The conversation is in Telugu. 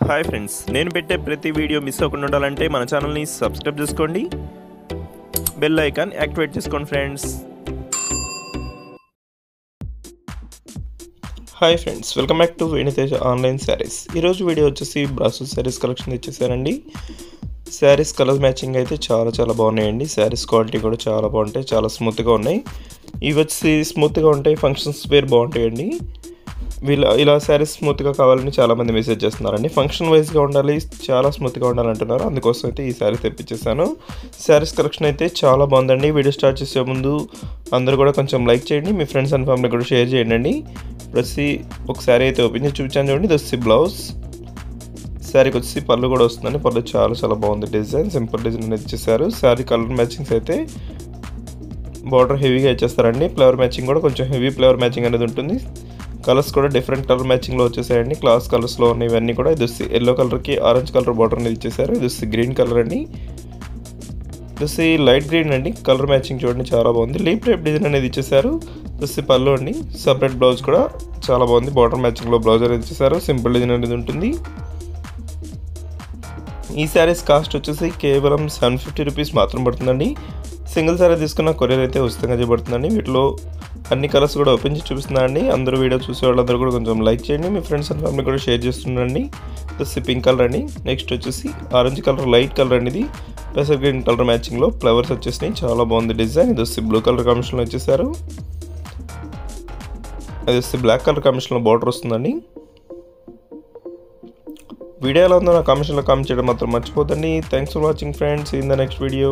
హాయ్ ఫ్రెండ్స్, నేను పెట్టే ప్రతి వీడియో మిస్ అవ్వకుండా ఉండాలంటే మన ఛానల్ని సబ్స్క్రైబ్ చేసుకోండి, బెల్ ఐకాన్ యాక్టివేట్ చేసుకోండి friends. Hi friends, welcome back to Venu Teja online saris. ఈరోజు వీడియో వచ్చేసి బ్రాసో శారీస్ కలెక్షన్ ఇచ్చేసానండి. శారీస్ కలర్ మ్యాచింగ్ అయితే చాలా బాగున్నాయండి. శారీస్ క్వాలిటీ కూడా చాలా బాగుంటాయి, చాలా స్మూత్గా ఉన్నాయి. ఇవి వచ్చి స్మూత్గా ఉంటాయి, ఫంక్షన్స్ వేర్ బాగుంటాయండి. ఇలా శారీస్ స్మూత్గా కావాలని చాలామంది మెసేజ్ చేస్తున్నారండి. ఫంక్షన్ వైజ్గా ఉండాలి, చాలా స్మూత్గా ఉండాలంటున్నారు. అందుకోసం అయితే ఈ శారీ తెప్పించేసాను. శారీస్ కలెక్షన్ అయితే చాలా బాగుందండి. వీడియో స్టార్ట్ చేసే ముందు అందరూ కూడా కొంచెం లైక్ చేయండి, మీ ఫ్రెండ్స్ అండ్ ఫ్యామిలీ కూడా షేర్ చేయండి. ప్రతి ఒక శారీ అయితే ఓపెన్ చేసి చూపించాను చూడండి. ఇది వచ్చి బ్లౌజ్, శారీకి వచ్చి పళ్ళు కూడా వస్తుందండి. పళ్ళు చాలా బాగుంది, డిజైన్ సింపుల్ డిజైన్ అనేది ఇచ్చేసారు. శారీ కలర్ మ్యాచింగ్స్ అయితే బార్డర్ హెవీగా ఇచ్చేస్తారండి. ఫ్లవర్ మ్యాచింగ్ కూడా కొంచెం హెవీ ఫ్లవర్ మ్యాచింగ్ అనేది ఉంటుంది. కలర్స్ కూడా డిఫరెంట్ కలర్ మ్యాచింగ్లో వచ్చేసాయండి. క్లాస్ కలర్స్లో ఉన్నాయి ఇవన్నీ కూడా. ఇది వచ్చి ఎల్లో కలర్కి ఆరెంజ్ కలర్ బార్డర్ అనేది ఇచ్చేసారు. ఇది వచ్చి గ్రీన్ కలర్ అండి. ఇది వచ్చి లైట్ గ్రీన్ అండి. కలర్ మ్యాచింగ్ చూడండి, చాలా బాగుంది. లీప్ టైప్ డిజైన్ అనేది ఇచ్చేసారు. ఇది వచ్చి పళ్ళు అండి. సపరేట్ బ్లౌజ్ కూడా చాలా బాగుంది. బార్డర్ మ్యాచింగ్లో బ్లౌజ్ అనేది ఇచ్చేసారు. సింపుల్ డిజైన్ అనేది ఉంటుంది. ఈ శారీస్ కాస్ట్ వచ్చేసి కేవలం 750 రూపీస్ మాత్రం పడుతుందండి. సింగిల్ శారీ తీసుకున్న కొరియర్ అయితే ఉచితంగా చేయబడుతుందండి. వీటిలో అన్ని కలర్స్ కూడా ఓపెన్ చేసి చూపిస్తున్నానండి. అందరూ వీడియో చూసే వాళ్ళందరూ కూడా కొంచెం లైక్ చేయండి, మీ ఫ్రెండ్స్ అండ్ ఫ్యామిలీ కూడా షేర్ చేస్తుండండి. వచ్చి పింక్ కలర్ అండి. నెక్స్ట్ వచ్చేసి ఆరెంజ్ కలర్, లైట్ కలర్ అండి. ఇది పెసర్ గ్రీన్ కలర్ మ్యాచింగ్లో ఫ్లవర్స్ వచ్చేసినాయి, చాలా బాగుంది డిజైన్. ఇది వచ్చి బ్లూ కలర్ కాంబినేషన్లో వచ్చేసారు. అది వచ్చి బ్లాక్ కలర్ కాంబినేషన్లో బార్డర్ వస్తుందండి. వీడియో ఎలా ఉందో నా కామెంట్ చేయడం మాత్రం మర్చిపోదండి. Thanks for watching friends. In the next video.